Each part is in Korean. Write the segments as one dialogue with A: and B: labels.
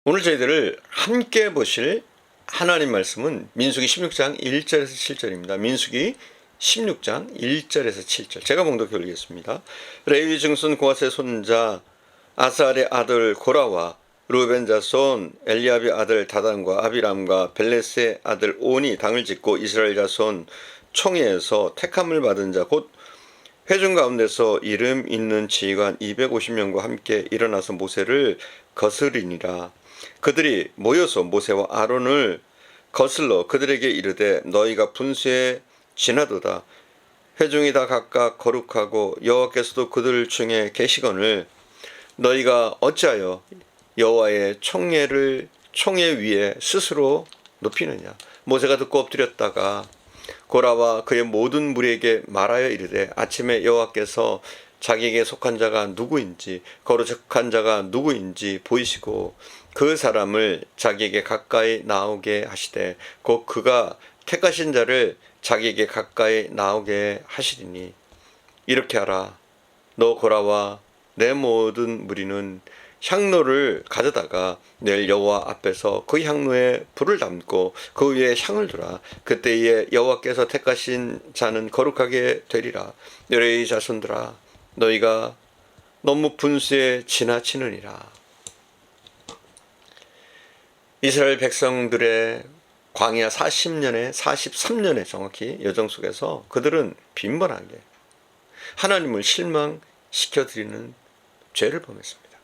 A: 오늘 저희들을 함께 보실 하나님 말씀은 민수기 16장 1절에서 7절입니다. 민수기 16장 1절에서 7절. 제가 봉독해 올리겠습니다. 레위 증손 고핫의 손자 아살의 아들 고라와 루벤 자손 엘리압의 아들 다단과 아비람과 벨레스의 아들 온이 당을 짓고 이스라엘 자손 총회에서 택함을 받은 자 곧 회중 가운데서 이름 있는 지휘관 250명과 함께 일어나서 모세를 거스리니라. 그들이 모여서 모세와 아론을 거슬러 그들에게 이르되 너희가 분수에 지나도다. 회중이 다 각각 거룩하고 여호와께서도 그들 중에 계시거늘 너희가 어찌하여 여호와의 총회 위에 스스로 높이느냐. 모세가 듣고 엎드렸다가 고라와 그의 모든 무리에게 말하여 이르되 아침에 여호와께서 자기에게 속한 자가 누구인지 거룩한 자가 누구인지 보이시고 그 사람을 자기에게 가까이 나오게 하시되 곧 그가 택하신 자를 자기에게 가까이 나오게 하시리니 이렇게 하라. 너 고라와 내 모든 무리는 향로를 가져다가 내일 여호와 앞에서 그 향로에 불을 담고 그 위에 향을 두라. 그때에 여호와께서 택하신 자는 거룩하게 되리라. 레위 자손들아 너희가 너무 분수에 지나치느니라. 이스라엘 백성들의 광야 43년에 정확히 여정 속에서 그들은 빈번하게 하나님을 실망시켜드리는 죄를 범했습니다.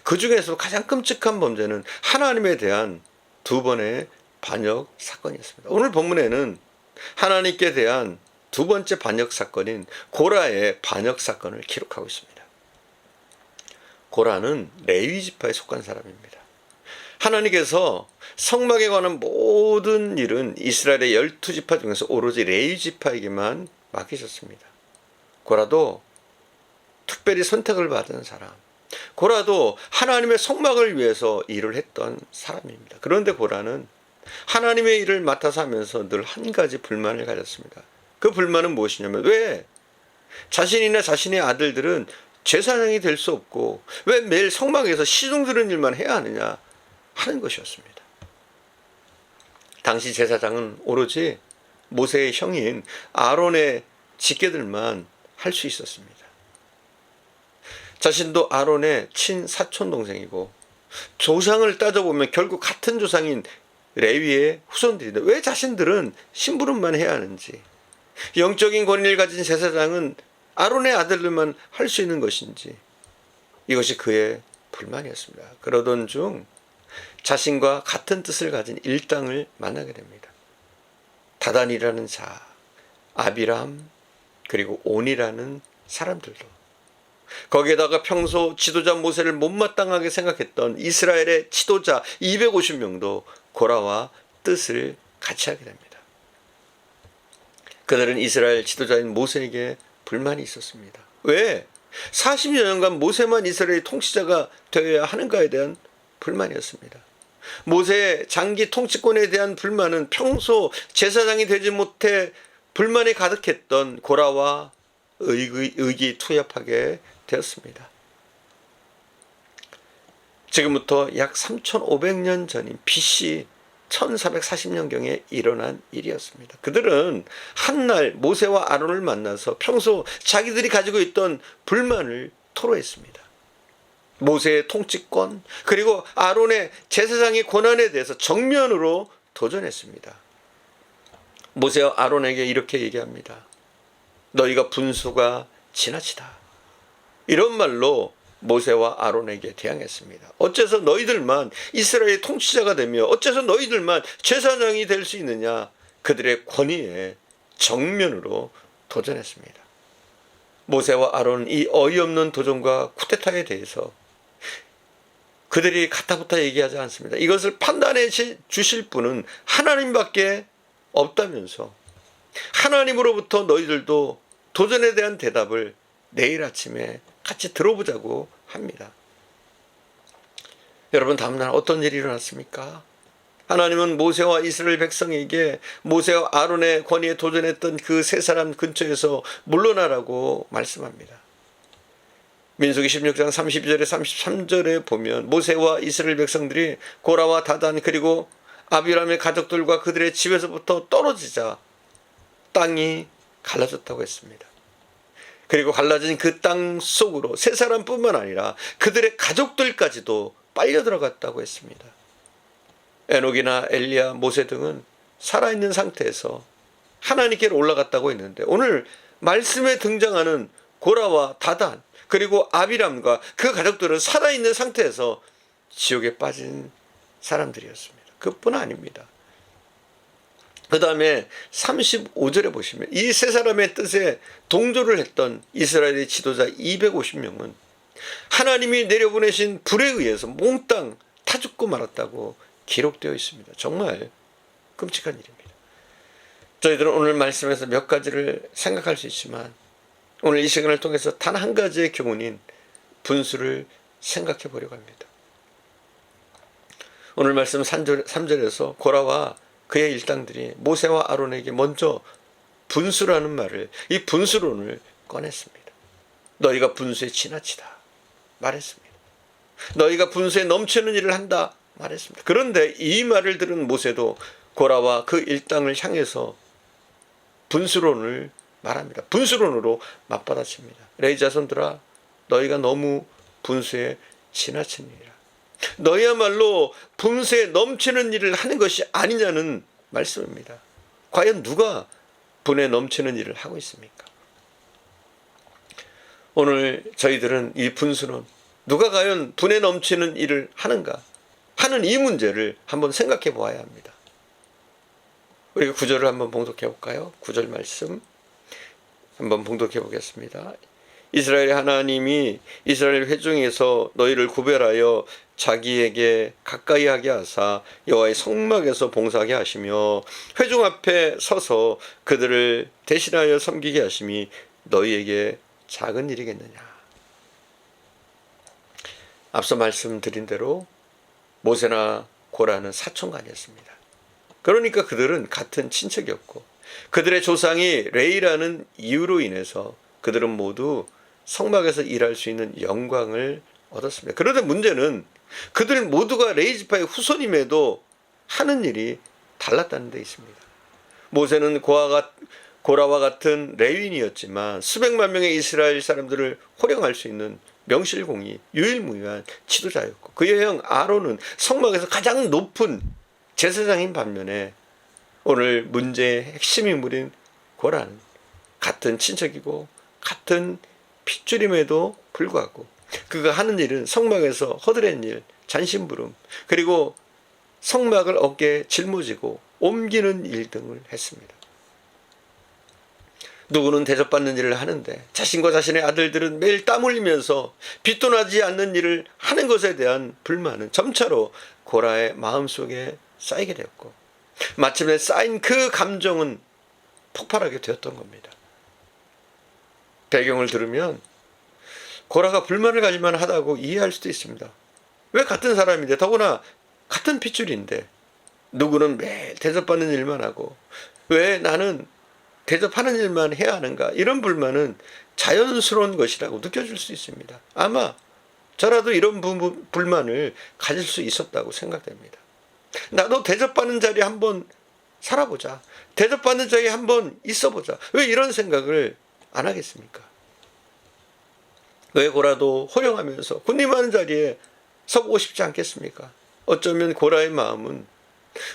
A: 그 중에서 가장 끔찍한 범죄는 하나님에 대한 두 번의 반역 사건이었습니다. 오늘 본문에는 하나님께 대한 두 번째 반역 사건인 고라의 반역 사건을 기록하고 있습니다. 고라는 레위 지파에 속한 사람입니다. 하나님께서 성막에 관한 모든 일은 이스라엘의 12지파 중에서 오로지 레위 지파에게만 맡기셨습니다. 고라도 특별히 선택을 받은 사람, 고라도 하나님의 성막을 위해서 일을 했던 사람입니다. 그런데 고라는 하나님의 일을 맡아서 하면서 늘 한 가지 불만을 가졌습니다. 그 불만은 무엇이냐면 왜 자신이나 자신의 아들들은 제사장이 될 수 없고 왜 매일 성막에서 시중 드는 일만 해야 하느냐 하는 것이었습니다. 당시 제사장은 오로지 모세의 형인 아론의 직계들만 할 수 있었습니다. 자신도 아론의 친사촌 동생이고 조상을 따져보면 결국 같은 조상인 레위의 후손들인데 왜 자신들은 심부름만 해야 하는지, 영적인 권위를 가진 제사장은 아론의 아들들만 할 수 있는 것인지, 이것이 그의 불만이었습니다. 그러던 중 자신과 같은 뜻을 가진 일당을 만나게 됩니다. 다단이라는 자, 아비람, 그리고 온이라는 사람들도, 거기에다가 평소 지도자 모세를 못마땅하게 생각했던 이스라엘의 지도자 250명도 고라와 뜻을 같이 하게 됩니다. 그들은 이스라엘 지도자인 모세에게 불만이 있었습니다. 왜 40여 년간 모세만 이스라엘의 통치자가 되어야 하는가에 대한 불만이었습니다. 모세의 장기 통치권에 대한 불만은 평소 제사장이 되지 못해 불만이 가득했던 고라와 의기투합하게 되었습니다. 지금부터 약 3,500년 전인 BC 1440년경에 일어난 일이었습니다. 그들은 한날 모세와 아론을 만나서 평소 자기들이 가지고 있던 불만을 토로했습니다. 모세의 통치권 그리고 아론의 제사장의 권한에 대해서 정면으로 도전했습니다. 모세와 아론에게 이렇게 얘기합니다. 너희가 분수가 지나치다. 이런 말로 모세와 아론에게 대항했습니다. 어째서 너희들만 이스라엘의 통치자가 되며 어째서 너희들만 제사장이 될 수 있느냐. 그들의 권위에 정면으로 도전했습니다. 모세와 아론은 이 어이없는 도전과 쿠데타에 대해서 그들이 가타부타 얘기하지 않습니다. 이것을 판단해 주실 분은 하나님밖에 없다면서 하나님으로부터 너희들도 도전에 대한 대답을 내일 아침에 같이 들어보자고 합니다. 여러분, 다음날 어떤 일이 일어났습니까? 하나님은 모세와 이스라엘 백성에게 모세와 아론의 권위에 도전했던 그 세 사람 근처에서 물러나라고 말씀합니다. 민수기 16장 32절에 33절에 보면 모세와 이스라엘 백성들이 고라와 다단 그리고 아비람의 가족들과 그들의 집에서부터 떨어지자 땅이 갈라졌다고 했습니다. 그리고 갈라진 그 땅 속으로 세 사람뿐만 아니라 그들의 가족들까지도 빨려 들어갔다고 했습니다. 에녹이나 엘리야, 모세 등은 살아있는 상태에서 하나님께로 올라갔다고 했는데 오늘 말씀에 등장하는 고라와 다단 그리고 아비람과 그 가족들은 살아있는 상태에서 지옥에 빠진 사람들이었습니다. 그뿐 아닙니다. 그 다음에 35절에 보시면 이 세 사람의 뜻에 동조를 했던 이스라엘의 지도자 250명은 하나님이 내려보내신 불에 의해서 몽땅 타 죽고 말았다고 기록되어 있습니다. 정말 끔찍한 일입니다. 저희들은 오늘 말씀에서 몇 가지를 생각할 수 있지만 오늘 이 시간을 통해서 단 한 가지의 교훈인 분수를 생각해 보려고 합니다. 오늘 말씀 3절에서 고라와 그의 일당들이 모세와 아론에게 먼저 분수라는 말을, 이 분수론을 꺼냈습니다. 너희가 분수에 지나치다 말했습니다. 너희가 분수에 넘치는 일을 한다 말했습니다. 그런데 이 말을 들은 모세도 고라와 그 일당을 향해서 분수론을 말합니다. 분수론으로 맞받아칩니다. 레위 자손들아, 너희가 너무 분수에 지나칩니다. 너희야말로 분수에 넘치는 일을 하는 것이 아니냐는 말씀입니다. 과연 누가 분에 넘치는 일을 하고 있습니까? 오늘 저희들은 이 분수론, 누가 과연 분에 넘치는 일을 하는가 하는 이 문제를 한번 생각해 보아야 합니다. 우리가 구절을 한번 봉독해 볼까요? 9절 말씀 한번 봉독해 보겠습니다. 이스라엘 하나님이 이스라엘 회중에서 너희를 구별하여 자기에게 가까이 하게 하사 여호와의 성막에서 봉사하게 하시며 회중 앞에 서서 그들을 대신하여 섬기게 하심이 너희에게 작은 일이겠느냐. 앞서 말씀드린 대로 모세나 고라는 사촌간이었습니다. 그러니까 그들은 같은 친척이었고 그들의 조상이 레이라는 이유로 인해서 그들은 모두 성막에서 일할 수 있는 영광을 얻었습니다. 그런데 문제는 그들 모두가 레위 지파의 후손임에도 하는 일이 달랐다는 데 있습니다. 모세는 고라와 같은 레위인이었지만 수백만 명의 이스라엘 사람들을 호령할 수 있는 명실공히 유일무이한 지도자였고 그의 형 아론은 성막에서 가장 높은 제사장인 반면에 오늘 문제의 핵심 인물인 고라는 같은 친척이고 같은 핏줄임에도 불구하고 그가 하는 일은 성막에서 허드렛 일, 잔심부름 그리고 성막을 어깨에 짊어지고 옮기는 일 등을 했습니다. 누구는 대접받는 일을 하는데 자신과 자신의 아들들은 매일 땀 흘리면서 빚도 나지 않는 일을 하는 것에 대한 불만은 점차로 고라의 마음속에 쌓이게 되었고 마침내 쌓인 그 감정은 폭발하게 되었던 겁니다. 배경을 들으면 고라가 불만을 가질만 하다고 이해할 수도 있습니다. 왜 같은 사람인데 더구나 같은 핏줄인데 누구는 매일 대접받는 일만 하고 왜 나는 대접하는 일만 해야 하는가, 이런 불만은 자연스러운 것이라고 느껴질 수 있습니다. 아마 저라도 이런 불만을 가질 수 있었다고 생각됩니다. 나도 대접받는 자리에 한번 살아보자, 대접받는 자리에 한번 있어보자, 왜 이런 생각을 안 하겠습니까? 왜 고라도 호령하면서 군림하는 자리에 서보고 싶지 않겠습니까? 어쩌면 고라의 마음은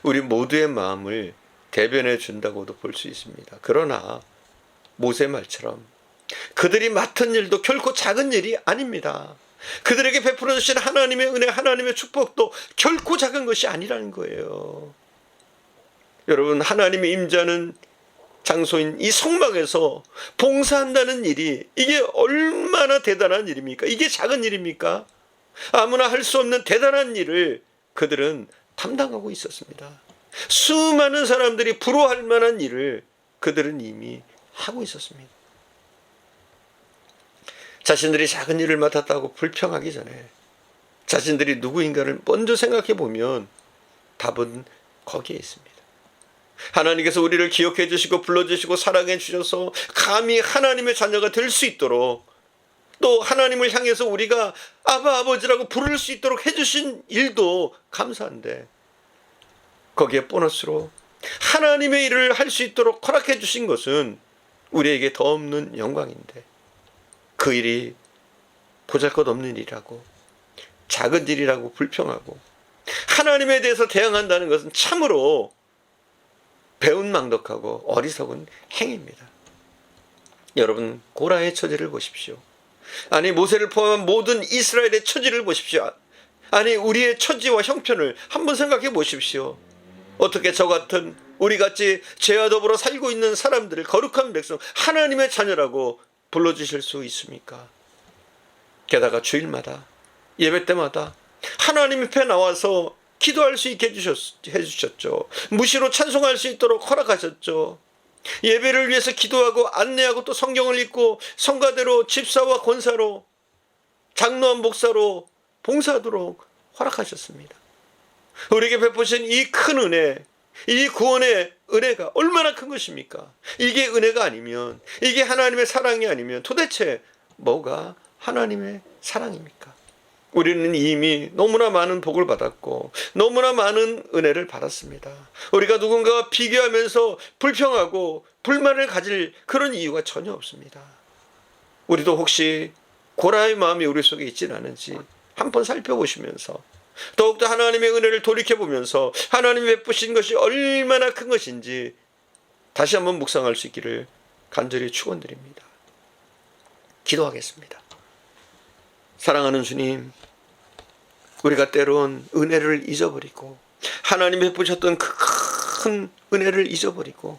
A: 우리 모두의 마음을 대변해 준다고도 볼 수 있습니다. 그러나 모세 말처럼 그들이 맡은 일도 결코 작은 일이 아닙니다. 그들에게 베풀어 주신 하나님의 은혜, 하나님의 축복도 결코 작은 것이 아니라는 거예요. 여러분, 하나님의 임재하는 장소인 이 성막에서 봉사한다는 일이 이게 얼마나 대단한 일입니까? 이게 작은 일입니까? 아무나 할 수 없는 대단한 일을 그들은 담당하고 있었습니다. 수많은 사람들이 부러워할 만한 일을 그들은 이미 하고 있었습니다. 자신들이 작은 일을 맡았다고 불평하기 전에 자신들이 누구인가를 먼저 생각해 보면 답은 거기에 있습니다. 하나님께서 우리를 기억해 주시고 불러주시고 사랑해 주셔서 감히 하나님의 자녀가 될 수 있도록 또 하나님을 향해서 우리가 아바 아버지라고 부를 수 있도록 해주신 일도 감사한데, 거기에 보너스로 하나님의 일을 할 수 있도록 허락해 주신 것은 우리에게 더 없는 영광인데, 그 일이 보잘것없는 일이라고, 작은 일이라고 불평하고 하나님에 대해서 대항한다는 것은 참으로 배은망덕하고 어리석은 행위입니다. 여러분, 고라의 처지를 보십시오. 아니, 모세를 포함한 모든 이스라엘의 처지를 보십시오. 아니, 우리의 처지와 형편을 한번 생각해 보십시오. 어떻게 저 같은 우리같이 죄와 더불어 살고 있는 사람들을 거룩한 백성, 하나님의 자녀라고 불러주실 수 있습니까? 게다가 주일마다, 예배 때마다 하나님 앞에 나와서 기도할 수 있게 해주셨죠. 무시로 찬송할 수 있도록 허락하셨죠. 예배를 위해서 기도하고 안내하고 또 성경을 읽고 성가대로 집사와 권사로, 장로와 목사로 봉사하도록 허락하셨습니다. 우리에게 베푸신 이 큰 은혜, 이 구원의 은혜가 얼마나 큰 것입니까? 이게 은혜가 아니면, 이게 하나님의 사랑이 아니면 도대체 뭐가 하나님의 사랑입니까? 우리는 이미 너무나 많은 복을 받았고 너무나 많은 은혜를 받았습니다. 우리가 누군가와 비교하면서 불평하고 불만을 가질 그런 이유가 전혀 없습니다. 우리도 혹시 고라의 마음이 우리 속에 있지는 않은지 한번 살펴보시면서, 더욱더 하나님의 은혜를 돌이켜보면서 하나님이 베푸신 것이 얼마나 큰 것인지 다시 한번 묵상할 수 있기를 간절히 축원드립니다. 기도하겠습니다. 사랑하는 주님, 우리가 때론 은혜를 잊어버리고 하나님이 베푸셨던 그 큰 은혜를 잊어버리고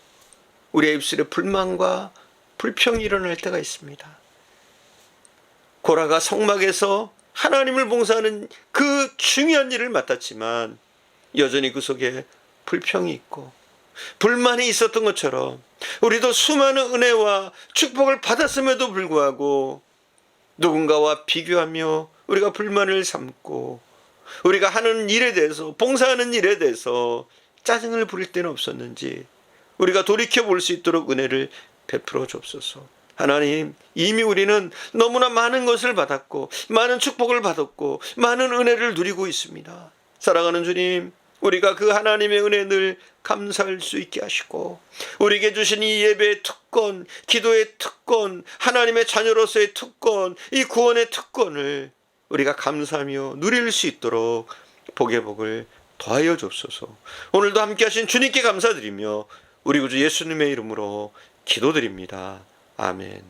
A: 우리의 입술에 불만과 불평이 일어날 때가 있습니다. 고라가 성막에서 하나님을 봉사하는 그 중요한 일을 맡았지만 여전히 그 속에 불평이 있고 불만이 있었던 것처럼 우리도 수많은 은혜와 축복을 받았음에도 불구하고 누군가와 비교하며 우리가 불만을 삼고 우리가 하는 일에 대해서, 봉사하는 일에 대해서 짜증을 부릴 때는 없었는지 우리가 돌이켜볼 수 있도록 은혜를 베풀어 주옵소서. 하나님, 이미 우리는 너무나 많은 것을 받았고 많은 축복을 받았고 많은 은혜를 누리고 있습니다. 사랑하는 주님, 우리가 그 하나님의 은혜에 늘 감사할 수 있게 하시고 우리에게 주신 이 예배의 특권, 기도의 특권, 하나님의 자녀로서의 특권, 이 구원의 특권을 우리가 감사하며 누릴 수 있도록 복의 복을 더하여 주옵소서. 오늘도 함께 하신 주님께 감사드리며 우리 구주 예수님의 이름으로 기도드립니다. 아멘.